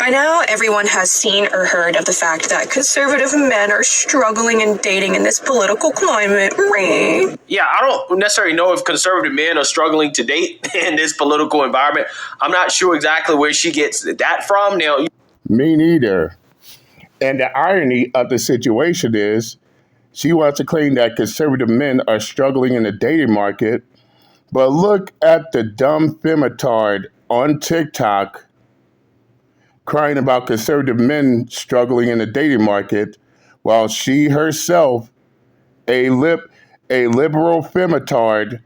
By now, everyone has seen or heard of the fact that conservative men are struggling in dating in this political climate. Yeah, I don't necessarily know if conservative men are struggling to date in this political environment. I'm not sure exactly where she gets that from. Now, Me neither. And the irony of the situation is she wants to claim that conservative men are struggling in the dating market, but look at the dumb Femintard on TikTok crying about conservative men struggling in the dating market, while she herself, a liberal Femintard,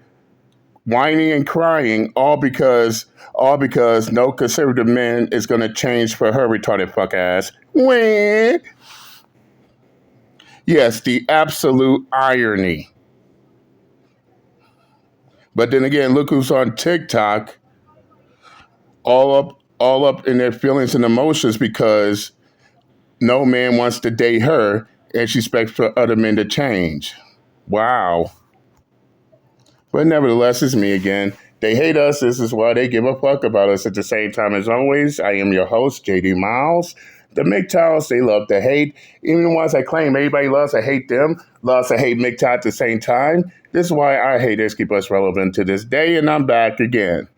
whining and crying, all because no conservative man is going to change for her retarded fuck ass. Wah. Yes, the absolute irony. But then again, look who's on TikTok, all up in their feelings and emotions because no man wants to date her and she expects for other men to change. Wow. But nevertheless, it's me again. They hate us. This is why they give a fuck about us. At the same time, as always, I am your host, JD Miles. The MGTOWs, they love to hate. Even the ones that claim everybody loves to hate them, loves to hate MGTOW at the same time. This is why our haters keep us relevant to this day, and I'm back again.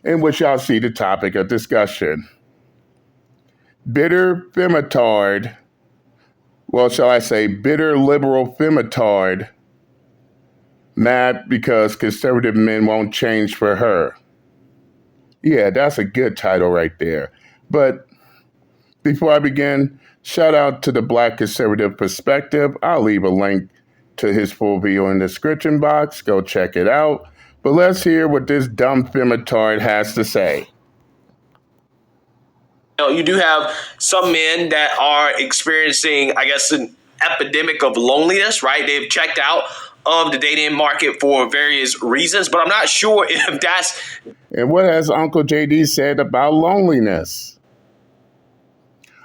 In which y'all see the topic of discussion. Bitter Femintard, well, shall I say, bitter liberal Femintard, mad because conservative men won't change for her. Yeah, that's a good title right there. But before I begin, shout out to the Black Conservative Perspective. I'll leave a link to his full video in the description box. Go check it out. But let's hear what this dumb Femintard has to say. you do have some men that are experiencing, I guess, an epidemic of loneliness, right? They've checked out of the dating market for various reasons, but I'm not sure if that's... And what has Uncle JD said about loneliness?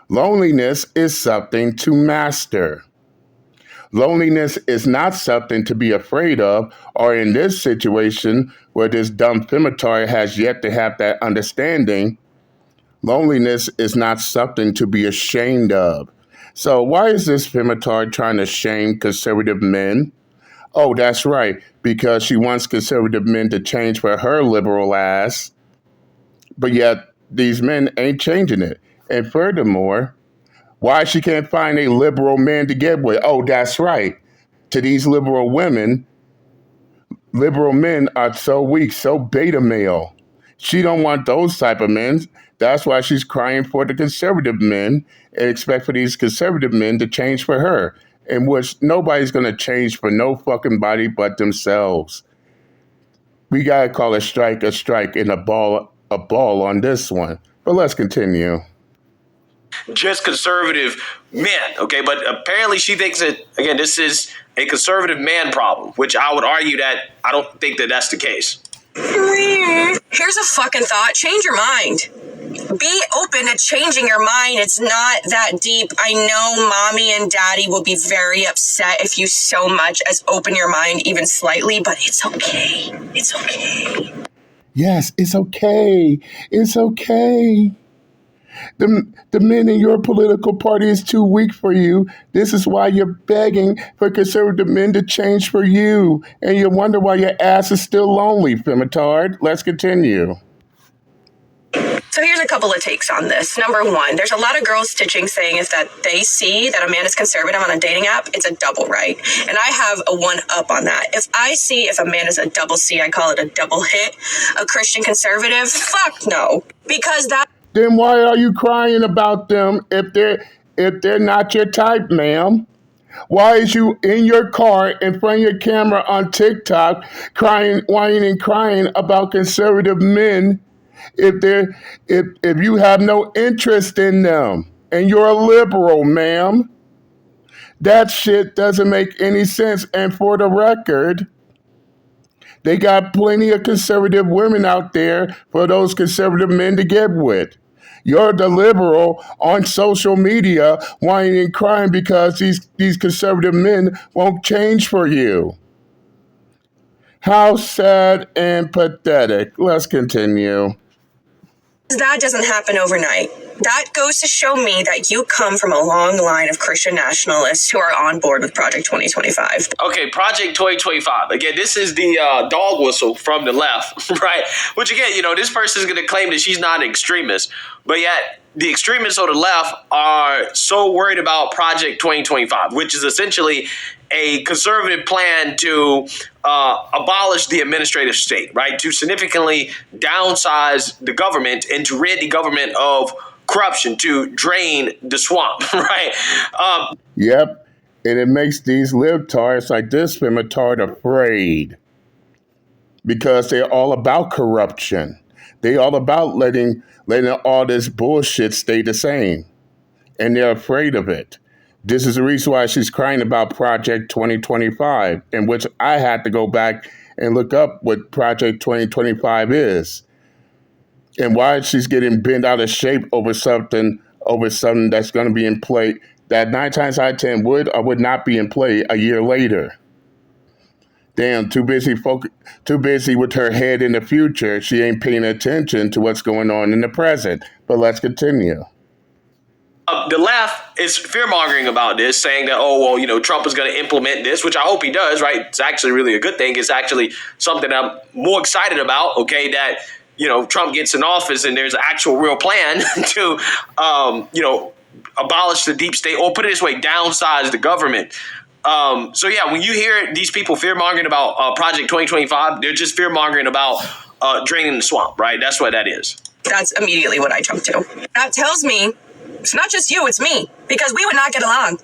Loneliness is something to master. Loneliness is not something to be afraid of, or in this situation where this dumb Femintard has yet to have that understanding, loneliness is not something to be ashamed of. So why is this Femintard trying to shame conservative men? Oh, that's right, because she wants conservative men to change for her liberal ass, but yet these men ain't changing it. And furthermore, why she can't find a liberal man to get with? Oh, that's right. To these liberal women, liberal men are so weak, so beta male. She don't want those type of men. That's why she's crying for the conservative men and expect for these conservative men to change for her, in which nobody's going to change for no fucking body but themselves. We got to call a strike and a ball on this one. But let's continue. Just conservative men, okay? But apparently she thinks that, again, this is a conservative man problem, which I would argue that I don't think that that's the case. Here's a fucking thought. Change your mind. Be open to changing your mind. It's not that deep. I know mommy and daddy will be very upset if you so much as open your mind even slightly, but it's okay. It's okay. Yes, it's okay. It's okay. The men in your political party is too weak for you. This is why you're begging for conservative men to change for you. And you wonder why your ass is still lonely, Femintard. Let's continue. So here's a couple of takes on this. Number one, there's a lot of girls stitching saying if that they see that a man is conservative on a dating app, it's a double right. And I have a one up on that. If I see if a man is a double C, I call it a double hit. A Christian conservative, fuck no. Because that... Then why are you crying about them if they're not your type, ma'am? Why is you in your car in front of your camera on TikTok crying, whining and crying about conservative men if you have no interest in them and you're a liberal, ma'am? That shit doesn't make any sense. And for the record, they got plenty of conservative women out there for those conservative men to get with. You're the liberal on social media whining and crying because these conservative men won't change for you. How sad and pathetic. Let's continue. That doesn't happen overnight. That goes to show me that you come from a long line of Christian nationalists who are on board with Project 2025. Okay, Project 2025. Again, this is the dog whistle from the left, right? Which again, this person is going to claim that she's not an extremist, but yet the extremists on the left are so worried about Project 2025, which is essentially a conservative plan to abolish the administrative state, right? To significantly downsize the government and to rid the government of corruption, to drain the swamp, right? Yep. And it makes these libtards like this Femintard afraid because they're all about corruption. They're all about letting all this bullshit stay the same. And they're afraid of it. This is the reason why she's crying about Project 2025, in which I had to go back and look up what Project 2025 is and why she's getting bent out of shape over something that's going to be in play that 9 times out of 10 would or would not be in play a year later. Damn, too busy with her head in the future. She ain't paying attention to what's going on in the present. But let's continue. The left is fear-mongering about this, saying that, Trump is going to implement this, which I hope he does, right? It's actually really a good thing. It's actually something I'm more excited about, okay, that, Trump gets in office and there's an actual real plan to, abolish the deep state, or put it this way, downsize the government. When you hear these people fear-mongering about Project 2025, they're just fear-mongering about draining the swamp, right? That's what that is. That's immediately what I jump to. That tells me it's not just you, it's me, because we would not get along.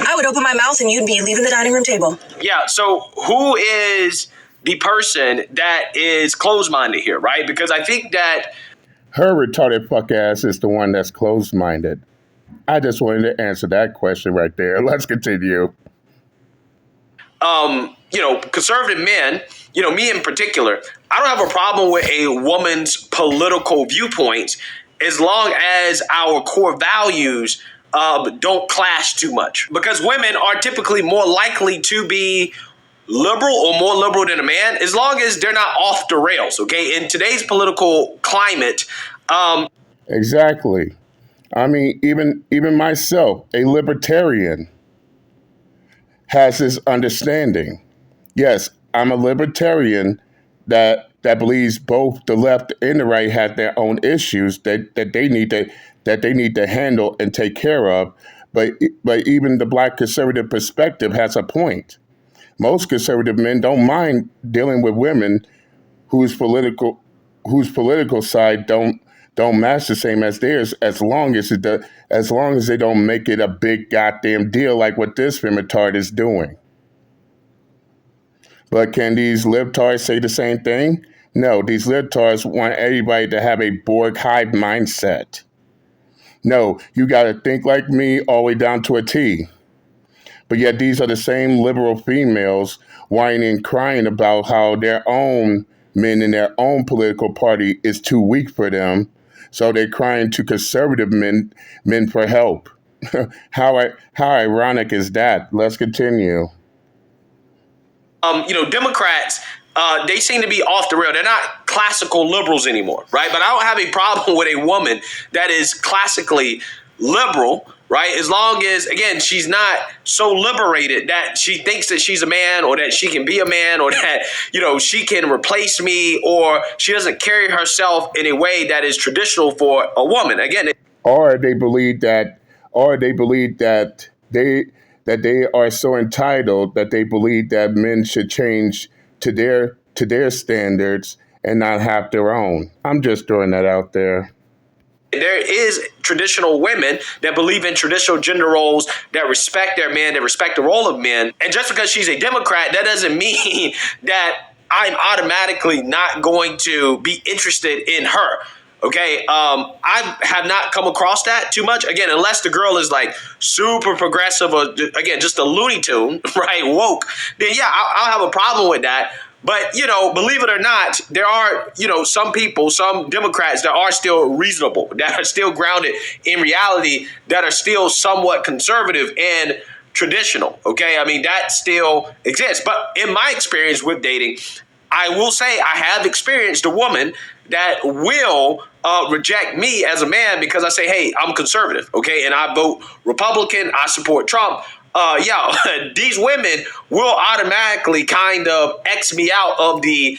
I would open my mouth and you'd be leaving the dining room table. Yeah, so who is the person that is closed-minded here, right? Because I think that her retarded fuck ass is the one that's closed-minded. I just wanted to answer that question right there. Let's continue. Conservative men, me in particular, I don't have a problem with a woman's political viewpoints as long as our core values don't clash too much. Because women are typically more likely to be liberal or more liberal than a man, as long as they're not off the rails, okay? In today's political climate. Exactly. I mean, even myself, a libertarian, has this understanding. Yes, I'm a libertarian that believes both the left and the right have their own issues that they need to handle and take care of. But even the Black conservative perspective has a point. Most conservative men don't mind dealing with women whose political side don't match the same as theirs, as long as they don't make it a big goddamn deal like what this Femintard is doing. But can these libtards say the same thing? No, these libtards want everybody to have a Borg hive mindset. No, you got to think like me all the way down to a T. But yet these are the same liberal females whining and crying about how their own men in their own political party is too weak for them. So they're crying to conservative men for help. How ironic is that? Let's continue. Democrats, they seem to be off the rail. They're not classical liberals anymore, right? But I don't have a problem with a woman that is classically liberal, right? As long as, again, she's not so liberated that she thinks that she's a man, or that she can be a man, or that, she can replace me, or she doesn't carry herself in a way that is traditional for a woman. Again, or they believe that they are so entitled that they believe that men should change to their standards and not have their own. I'm just throwing that out there. There is traditional women that believe in traditional gender roles, that respect their men, that respect the role of men. And just because she's a Democrat, that doesn't mean that I'm automatically not going to be interested in her. Okay, I have not come across that too much. Again, unless the girl is like super progressive, or again, just a Looney Tune, right, woke, then yeah, I'll have a problem with that. But, believe it or not, there are, some people, some Democrats that are still reasonable, that are still grounded in reality, that are still somewhat conservative and traditional. Okay, I mean, that still exists. But in my experience with dating, I will say I have experienced a woman that will reject me as a man because I say, hey, I'm conservative, okay, and I vote Republican, I support Trump. These women will automatically kind of X me out of the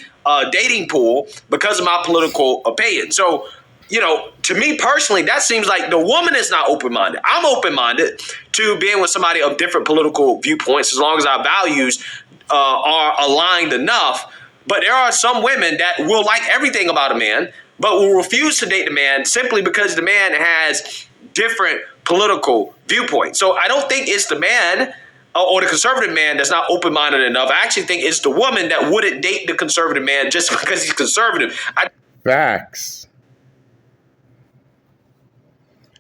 dating pool because of my political opinion. So, to me personally, that seems like the woman is not open-minded. I'm open-minded to being with somebody of different political viewpoints as long as our values are aligned enough. But there are some women that will like everything about a man, but will refuse to date the man simply because the man has different political viewpoints. So I don't think it's the man or the conservative man that's not open-minded enough. I actually think it's the woman that wouldn't date the conservative man just because he's conservative. Facts.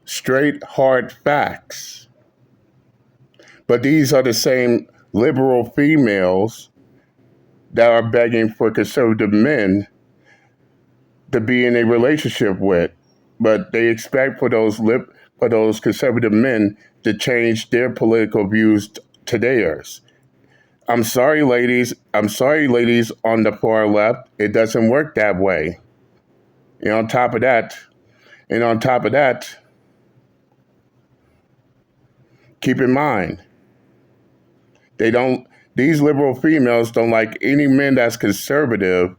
Straight, hard facts. But these are the same liberal females that are begging for conservative men to be in a relationship with. But they expect for those conservative men to change their political views to theirs. I'm sorry, ladies on the far left. It doesn't work that way. And on top of that, keep in mind, these liberal females don't like any men that's conservative,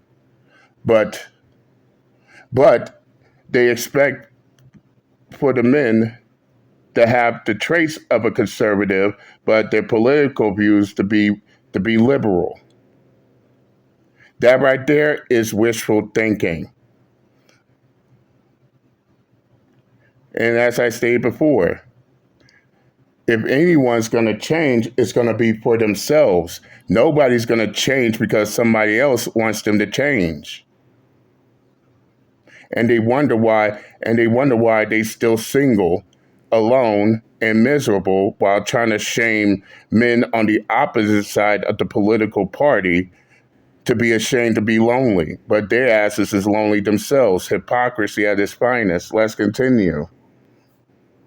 but they expect for the men to have the traits of a conservative, but their political views to be liberal. That right there is wishful thinking. And as I stated before, if anyone's going to change, it's going to be for themselves. Nobody's going to change because somebody else wants them to change. And they wonder why they still single, alone, and miserable while trying to shame men on the opposite side of the political party to be ashamed to be lonely. But their asses is lonely themselves. Hypocrisy at its finest. Let's continue.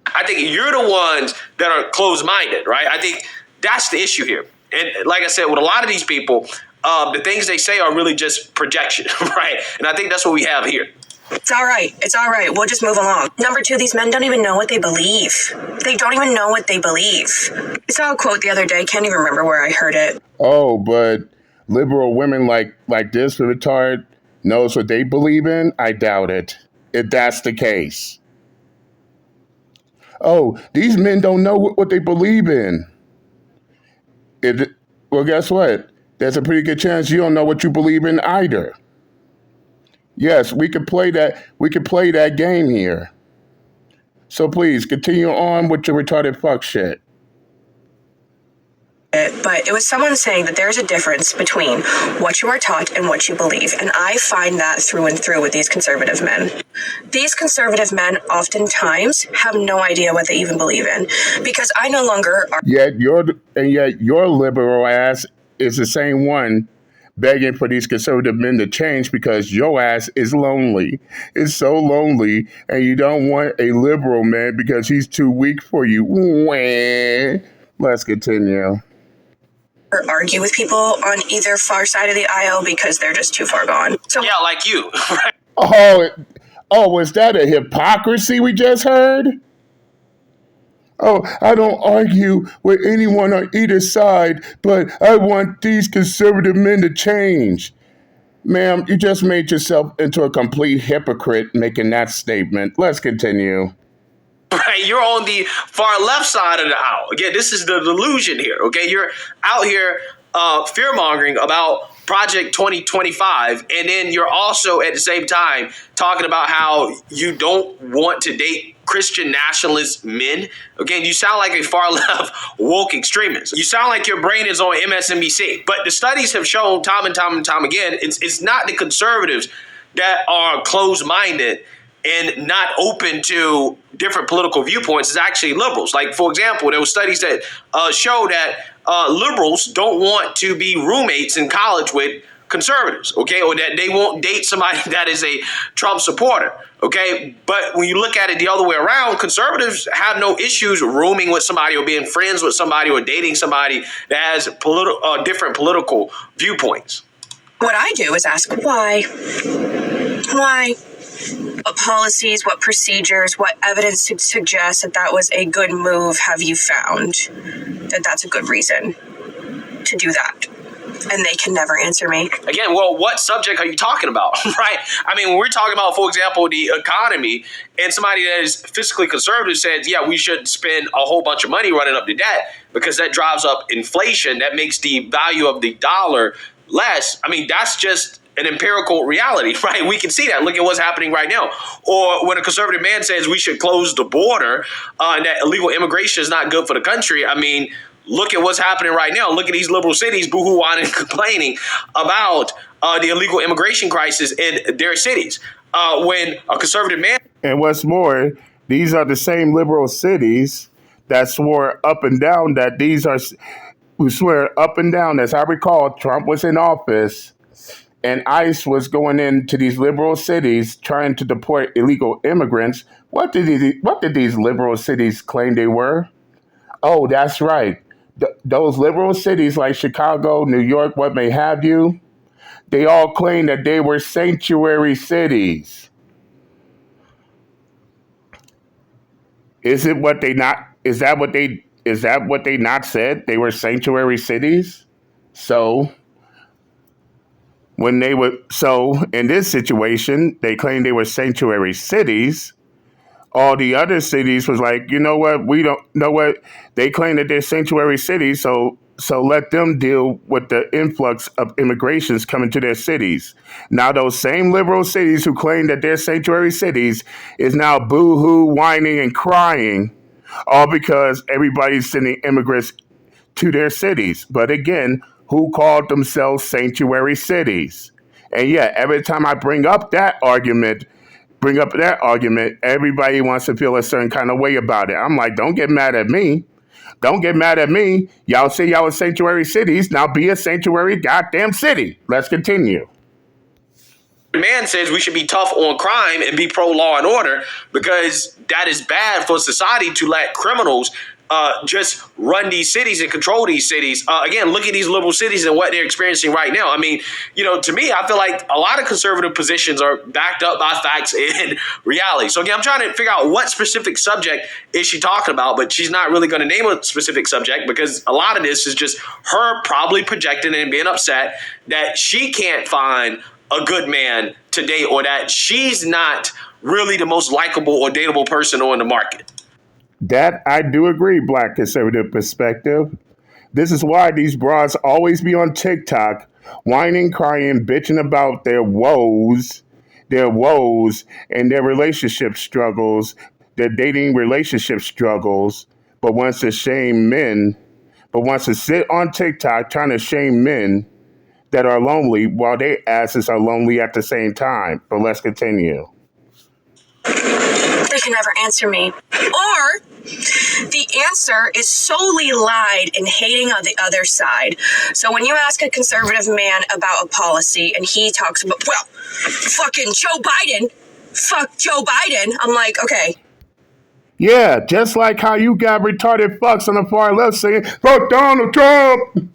I think you're the ones that are closed-minded, right? I think that's the issue here. And like I said, with a lot of these people, the things they say are really just projection, right? And I think that's what we have here. It's all right. We'll just move along. Number 2, these men don't even know what they believe. They don't even know what they believe. I saw a quote the other day. Can't even remember where I heard it. Oh, but liberal women like this Femintard knows what they believe in? I doubt it. If that's the case. Oh, these men don't know what they believe in. Well, guess what? There's a pretty good chance you don't know what you believe in either. Yes, we could play that. We could play that game here. So please continue on with your retarded fuck shit. But it was someone saying that there's a difference between what you are taught and what you believe. And I find that through and through with these conservative men. These conservative men oftentimes have no idea what they even believe in, because I no longer are. Yet your liberal ass is the same one begging for these conservative men to change because your ass is lonely. It's so lonely, and you don't want a liberal man because he's too weak for you. Let's continue. Or argue with people on either far side of the aisle because they're just too far gone. So yeah, like you. Was that a hypocrisy we just heard? Oh, I don't argue with anyone on either side, but I want these conservative men to change. Ma'am, you just made yourself into a complete hypocrite making that statement. Let's continue. Right, you're on the far left side of the aisle. Again, this is the delusion here, okay? You're out here fear-mongering about Project 2025, and then you're also at the same time talking about how you don't want to date Christian nationalist men. Again, you sound like a far-left woke extremist. You sound like your brain is on MSNBC. But the studies have shown time and time again, it's not the conservatives that are closed-minded and not open to different political viewpoints. Is actually liberals. Like, for example, there were studies that show that liberals don't want to be roommates in college with conservatives, okay, or that they won't date somebody that is a Trump supporter, okay? But when you look at it the other way around, conservatives have no issues rooming with somebody or being friends with somebody or dating somebody that has different political viewpoints. What I do is ask, why? Why? What policies, what procedures, what evidence to suggest that that was a good move have you found that that's a good reason to do that? And they can never answer me. Again, well, what subject are you talking about, right? I mean, when we're talking about, for example, the economy, and somebody that is fiscally conservative says, yeah, we should spend a whole bunch of money running up the debt because that drives up inflation. That makes the value of the dollar less. I mean, that's just an empirical reality, right? We can see that. Look at what's happening right now. Or when a conservative man says we should close the border and that illegal immigration is not good for the country, I mean, look at what's happening right now. Look at these liberal cities boo-hooing and complaining about the illegal immigration crisis in their cities. When a conservative man... And what's more, these are the same liberal cities that swore up and down that who swear up and down, as I recall, Trump was in office and ICE was going into these liberal cities trying to deport illegal immigrants. What did these liberal cities claim they were? Oh, that's right. Those liberal cities like Chicago, New York, what may have you, they all claim that they were sanctuary cities. Is that what they not said? They were sanctuary cities? So in this situation, they claimed they were sanctuary cities. All the other cities was like, you know what? We don't know what they claim that they're sanctuary cities. So let them deal with the influx of immigrations coming to their cities. Now, those same liberal cities who claim that they're sanctuary cities is now boo-hoo, whining and crying, all because everybody's sending immigrants to their cities. But again, who called themselves sanctuary cities? And yeah, every time I bring up that argument, everybody wants to feel a certain kind of way about it. I'm like, don't get mad at me. Don't get mad at me. Y'all say y'all are sanctuary cities. Now be a sanctuary goddamn city. Let's continue. Man says we should be tough on crime and be pro law and order because that is bad for society to let criminals just run these cities and control these cities. Again, look at these liberal cities and what they're experiencing right now. I mean, to me, I feel like a lot of conservative positions are backed up by facts and reality. So again, I'm trying to figure out what specific subject is she talking about, but she's not really going to name a specific subject because a lot of this is just her probably projecting and being upset that she can't find a good man to date or that she's not really the most likable or dateable person on the market. That I do agree, Black conservative perspective. This is why these broads always be on TikTok, whining, crying, bitching about their woes, and their relationship struggles, their dating relationship struggles, but wants to sit on TikTok trying to shame men that are lonely while their asses are lonely at the same time. But let's continue. They can never answer me. Or the answer is solely lied in hating on the other side. So when you ask a conservative man about a policy and he talks about, well, fucking fuck Joe Biden, I'm like, okay. Yeah, just like how you got retarded fucks on the far left saying, fuck Donald Trump,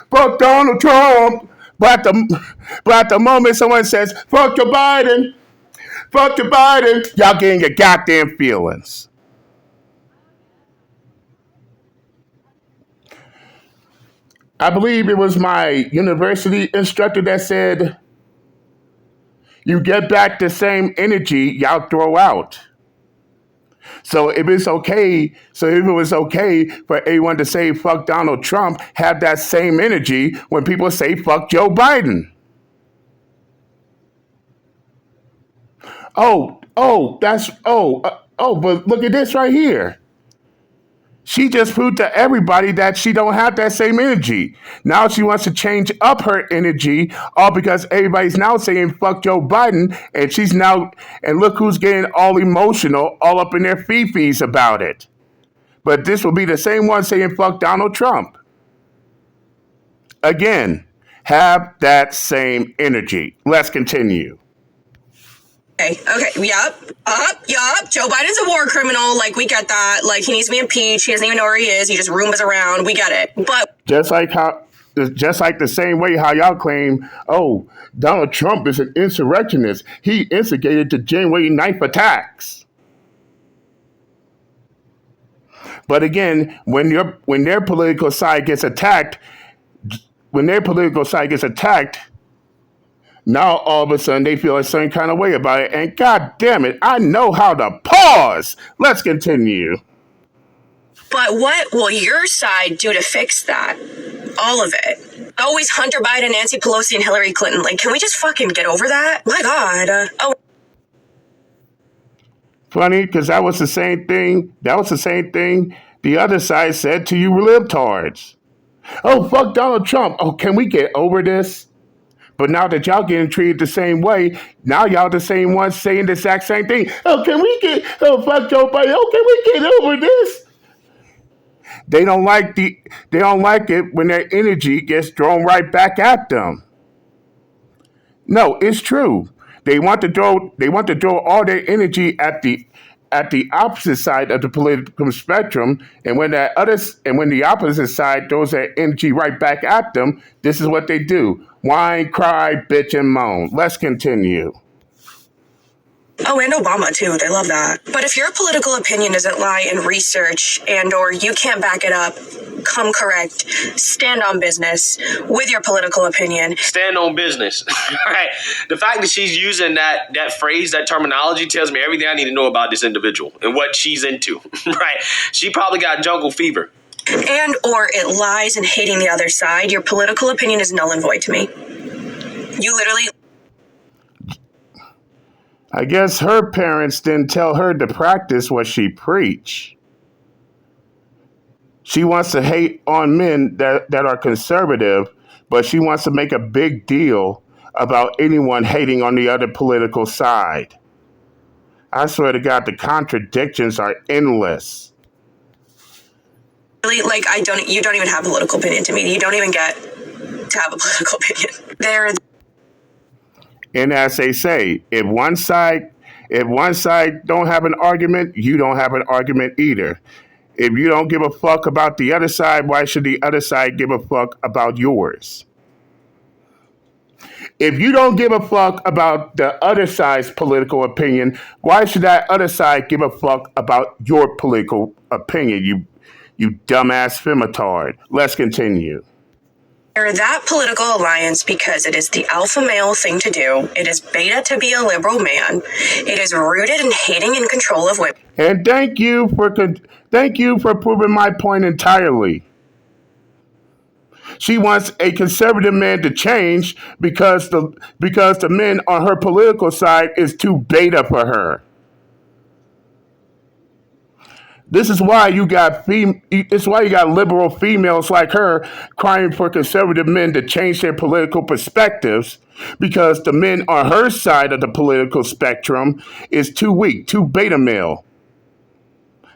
fuck Donald Trump. But at the moment someone says, fuck Joe Biden, y'all getting your goddamn feelings. I believe it was my university instructor that said, you get back the same energy y'all throw out. So if it was okay for everyone to say fuck Donald Trump, have that same energy when people say fuck Joe Biden. But look at this right here. She just proved to everybody that she don't have that same energy. Now she wants to change up her energy, all because everybody's now saying fuck Joe Biden, and look who's getting all emotional, all up in their fee-fees about it. But this will be the same one saying fuck Donald Trump. Again, have that same energy. Let's continue. Okay, yup. Joe Biden's a war criminal. Like, we get that. Like, he needs to be impeached. He doesn't even know where he is. He just roams around. We get it. But just like how just like the same way how y'all claim, oh, Donald Trump is an insurrectionist. He instigated the January 9th attacks. But again, when their political side gets attacked, when their political side gets attacked, now all of a sudden they feel a certain kind of way about it. And god damn it, I know how to pause. Let's continue. But what will your side do to fix that? All of it. Always Hunter Biden, Nancy Pelosi, and Hillary Clinton. Like, can we just fucking get over that? My God. Funny, because that was the same thing. That was the same thing the other side said to you libtards. Oh, fuck Donald Trump. Oh, can we get over this? But now that y'all getting treated the same way, now y'all the same ones saying the exact same thing. Oh, fuck Joe Biden. Oh, can we get over this? They don't like it when their energy gets thrown right back at them. No, it's true. They want to throw all their energy at the opposite side of the political spectrum, and when the opposite side throws their energy right back at them, this is what they do: whine, cry, bitch, and moan. Let's continue. Oh, and Obama too. They love that. But if your political opinion doesn't lie in research and or you can't back it up, come correct. Stand on business with your political opinion. Stand on business. Right. The fact that she's using that phrase, that terminology, tells me everything I need to know about this individual and what she's into. Right. She probably got jungle fever. And or it lies in hating the other side. Your political opinion is null and void to me. You literally... I guess her parents didn't tell her to practice what she preach. She wants to hate on men that are conservative, but she wants to make a big deal about anyone hating on the other political side. I swear to God, the contradictions are endless. Really, like, you don't even have a political opinion to me. You don't even get to have a political opinion. And as they say, if one side don't have an argument, you don't have an argument either. If you don't give a fuck about the other side, why should the other side give a fuck about yours? If you don't give a fuck about the other side's political opinion, why should that other side give a fuck about your political opinion, you dumbass Femintard? Let's continue. That political alliance because it is the alpha male thing to do. It is beta to be a liberal man. It is rooted in hating and control of women. And thank you for proving my point entirely. She wants a conservative man to change because the men on her political side is too beta for her. This is why you got liberal females like her crying for conservative men to change their political perspectives, because the men on her side of the political spectrum is too weak, too beta male,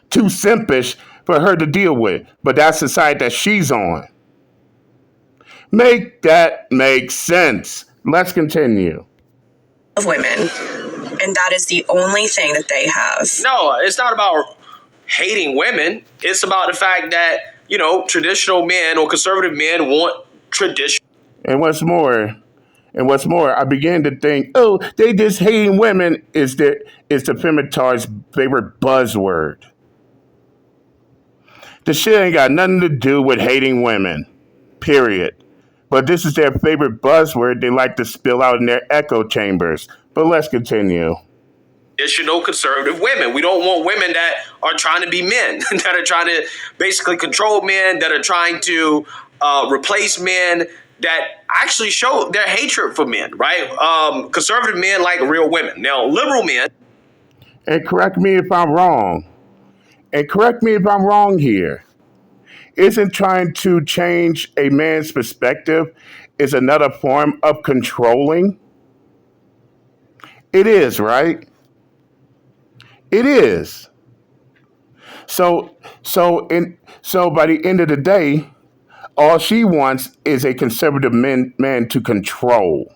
too simpish for her to deal with. But that's the side that she's on. Make that make sense. Let's continue. Of women, and that is the only thing that they have. No, it's not about hating women. It's about the fact that, traditional men or conservative men want tradition. And what's more, I began to think, oh, they just hating women is the Femintard's favorite buzzword. The shit ain't got nothing to do with hating women, period. But this is their favorite buzzword they like to spill out in their echo chambers. But let's continue. Traditional conservative women. We don't want women that are trying to be men, that are trying to basically control men, that are trying to replace men, that actually show their hatred for men, right? Conservative men like real women. Now, liberal men. And correct me if I'm wrong. Here. Isn't trying to change a man's perspective is another form of controlling? It is, right? It is. So by the end of the day, all she wants is a conservative man to control.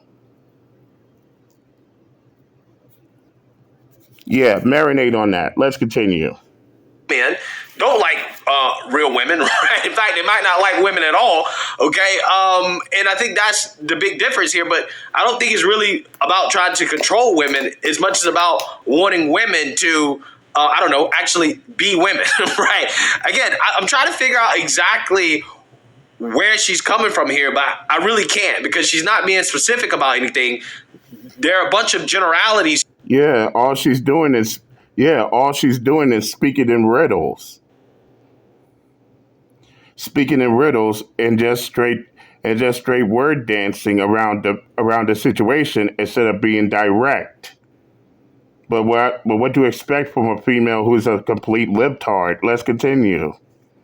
Yeah, marinate on that. Let's continue. Men don't like real women, right? In fact, they might not like women at all, okay? And I think that's the big difference here, but I don't think it's really about trying to control women as much as about wanting women to, I don't know, actually be women, right? Again, I'm trying to figure out exactly where she's coming from here, but I really can't because she's not being specific about anything. There are a bunch of generalities. All she's doing is speaking in riddles. Speaking in riddles and just straight word dancing around the situation instead of being direct. But what do you expect from a female who's a complete libtard? Let's continue.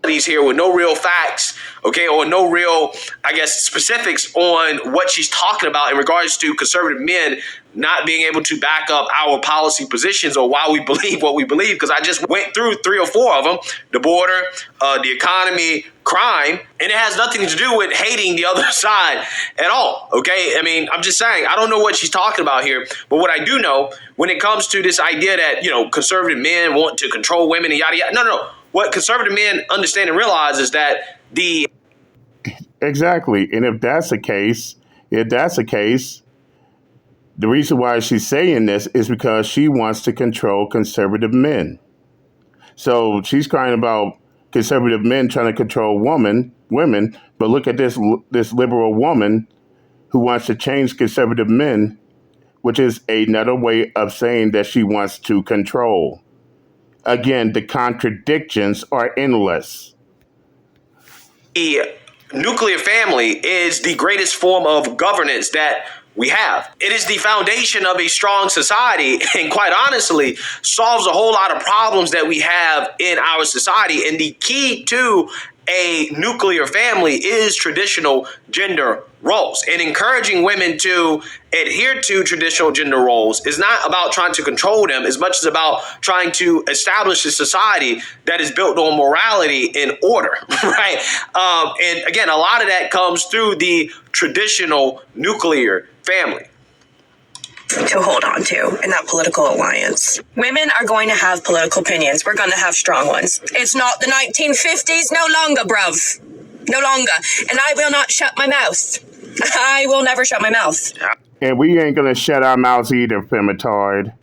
Here with no real facts, okay, or no real, I guess, specifics on what she's talking about in regards to conservative men not being able to back up our policy positions or why we believe what we believe, because I just went through 3 or 4 of them: the border, the economy, crime, and it has nothing to do with hating the other side at all, okay? I mean, I'm just saying, I don't know what she's talking about here, but what I do know, when it comes to this idea that, conservative men want to control women and yada, yada, no. What conservative men understand and realize is that Exactly. And if that's the case, the reason why she's saying this is because she wants to control conservative men. So she's crying about conservative men trying to control women, but look at this liberal woman who wants to change conservative men, which is another way of saying that she wants to control. Again, the contradictions are endless. the nuclear family is the greatest form of governance that we have. It is the foundation of a strong society, and quite honestly, solves a whole lot of problems that we have in our society. And the key to a nuclear family is traditional gender roles, and encouraging women to adhere to traditional gender roles is not about trying to control them as much as about trying to establish a society that is built on morality and order, right? And again, a lot of that comes through the traditional nuclear family. To hold on to in that political alliance. Women are going to have political opinions. We're going to have strong ones. It's not the 1950s no longer, bruv. No longer. And I will not shut my mouth. I will never shut my mouth. And we ain't gonna shut our mouths either, Femintard.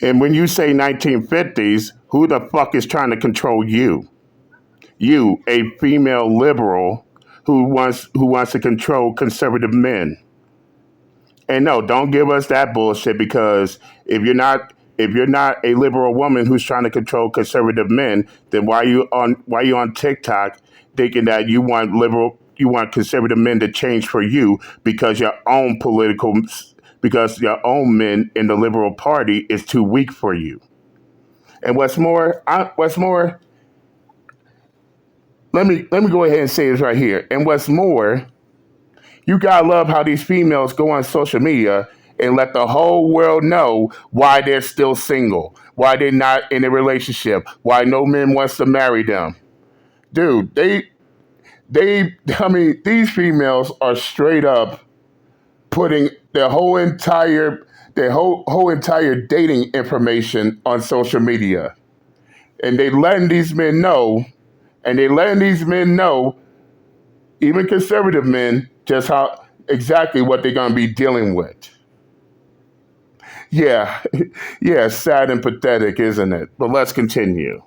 And when you say 1950s, who the fuck is trying to control you? You, a female liberal who wants to control conservative men. And no, don't give us that bullshit, because if you're not a liberal woman who's trying to control conservative men, then why you on TikTok thinking that you want conservative men to change for you because your own men in the liberal party is too weak for you. And what's more, let me go ahead and say this right here. And what's more, you gotta love how these females go on social media and let the whole world know why they're still single, why they're not in a relationship, why no man wants to marry them. Dude, these females are straight up putting their whole entire dating information on social media. And they letting these men know, even conservative men, just how exactly what they're gonna be dealing with. Yeah, yeah, sad and pathetic, isn't it? But let's continue.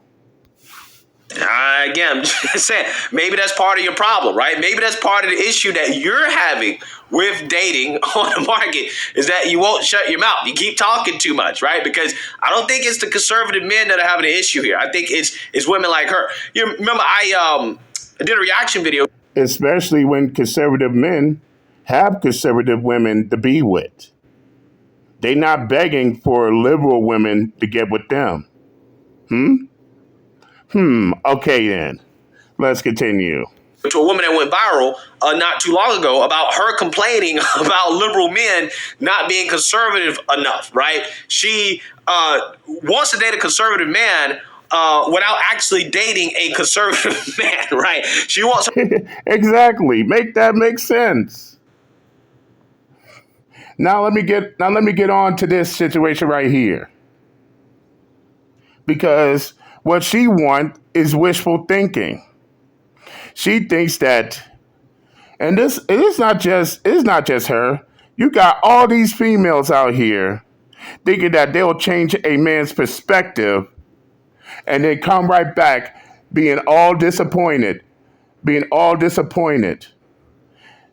Again, I'm just saying, maybe that's part of your problem, right? Maybe that's part of the issue that you're having with dating on the market, is that you won't shut your mouth. You keep talking too much, right? Because I don't think it's the conservative men that are having an issue here. I think it's women like her. You remember I did a reaction video. Especially when conservative men have conservative women to be with. They're not begging for liberal women to get with them. Okay then. Let's continue. To a woman that went viral not too long ago about her complaining about liberal men not being conservative enough, right? She wants to date a conservative man without actually dating a conservative man, right? She wants Exactly. Make that make sense. Now let me get on to this situation right here. because what she wants is wishful thinking. She thinks that, and it's not just her. You got all these females out here thinking that they'll change a man's perspective, and they come right back being all disappointed,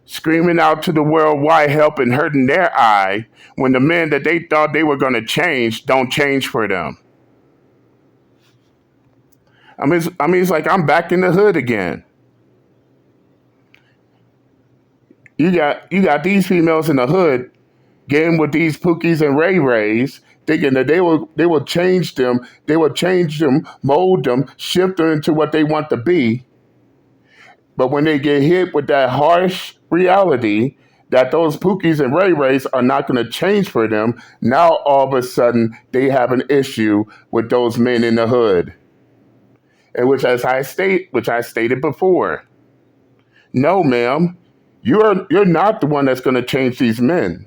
screaming out to the world why help and hurting their eye when the men that they thought they were going to change don't change for them. It's like I'm back in the hood again. You got these females in the hood getting with these Pookies and Ray Rays, thinking that they will change them, mold them, shift them into what they want to be. But when they get hit with that harsh reality that those Pookies and Ray Rays are not going to change for them, now all of a sudden they have an issue with those men in the hood. And which I stated before. No, ma'am, you're not the one that's going to change these men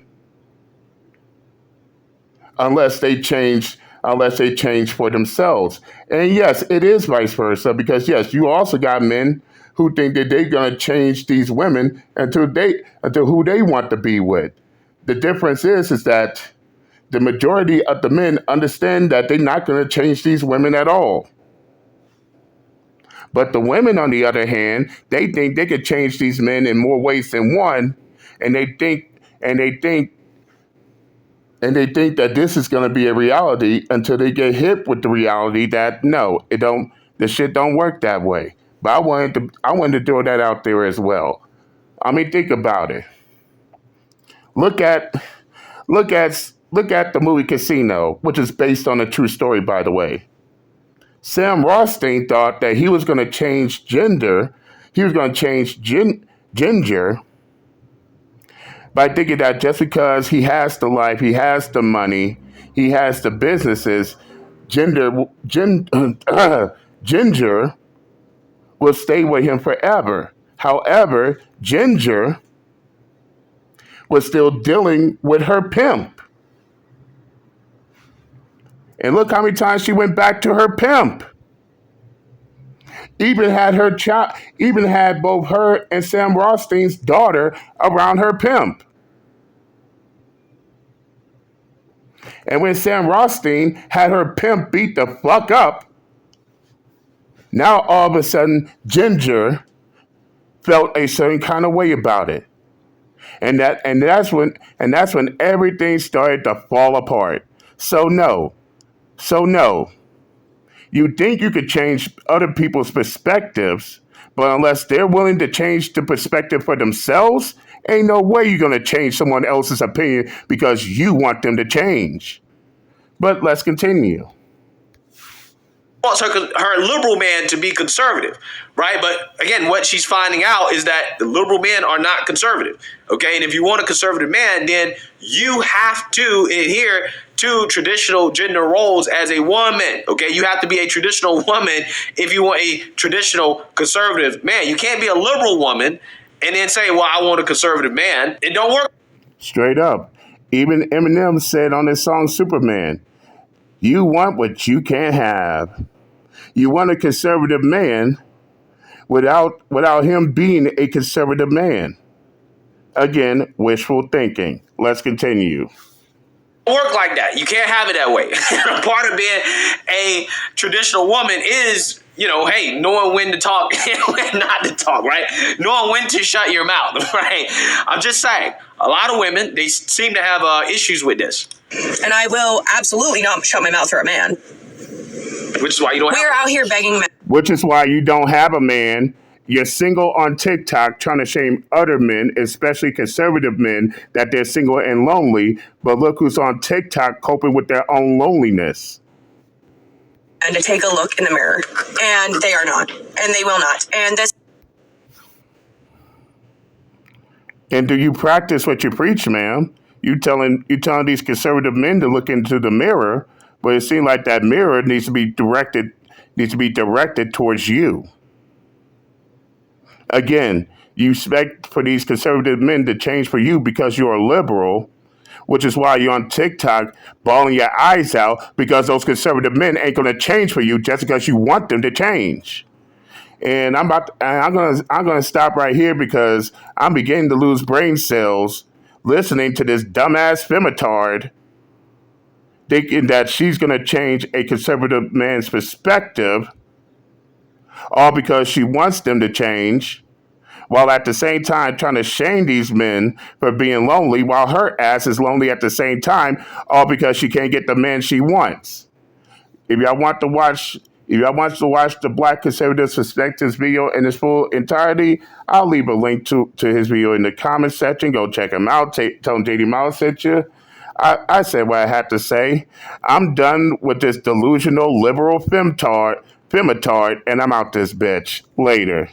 unless they change for themselves. And yes, it is vice versa, because yes, you also got men who think that they're going to change these women until who they want to be with. The difference is that the majority of the men understand that they're not going to change these women at all. But the women, on the other hand, they think they could change these men in more ways than one, and they think that this is going to be a reality until they get hit with the reality that no, it don't. The shit don't work that way. But I wanted to throw that out there as well. I mean, think about it. Look at the movie Casino, which is based on a true story, by the way. Sam Rothstein thought that he was going to change gender. He was going to change ginger by thinking that just because he has the life, he has the money, he has the businesses, ginger will stay with him forever. However, Ginger was still dealing with her pimp. And look how many times she went back to her pimp. Even had both her and Sam Rothstein's daughter around her pimp. And when Sam Rothstein had her pimp beat the fuck up, now all of a sudden Ginger felt a certain kind of way about it. And that's when everything started to fall apart. So no. You think you could change other people's perspectives, but unless they're willing to change the perspective for themselves, ain't no way you're going to change someone else's opinion because you want them to change. But let's continue. Wants her liberal man to be conservative, right? But again, what she's finding out is that the liberal men are not conservative, okay? And if you want a conservative man, then you have to adhere to traditional gender roles as a woman, okay? You have to be a traditional woman if you want a traditional conservative man. You can't be a liberal woman and then say, well, I want a conservative man. It don't work. Straight up. Even Eminem said on his song Superman, you want what you can't have. You want a conservative man without him being a conservative man. Again, wishful thinking. Let's continue. Work like that. You can't have it that way. Part of being a traditional woman is, hey, knowing when to talk and when not to talk, right? Knowing when to shut your mouth, right? I'm just saying, a lot of women, they seem to have issues with this. And I will absolutely not shut my mouth for a man. Which is why you don't We're out here begging men. Which is why you don't have a man. You're single on TikTok trying to shame other men, especially conservative men, that they're single and lonely. But look who's on TikTok coping with their own loneliness. And to take a look in the mirror. And they are not. And they will not. And this. And do you practice what you preach, ma'am? You telling these conservative men to look into the mirror, but it seems like that mirror needs to be directed towards you. Again, you expect for these conservative men to change for you because you're a liberal, which is why you're on TikTok bawling your eyes out because those conservative men ain't going to change for you just because you want them to change. And I'm gonna stop right here because I'm beginning to lose brain cells listening to this dumbass Femintard thinking that she's gonna change a conservative man's perspective, all because she wants them to change, while at the same time trying to shame these men for being lonely, while her ass is lonely at the same time, all because she can't get the man she wants. If y'all want to watch, if y'all want to watch the Black Conservatives Perspectives video in its full entirety, I'll leave a link to his video in the comment section. Go check him out. Tell him JD Miles sent you. I said what I had to say. I'm done with this delusional liberal femtard, and I'm out this bitch. Later.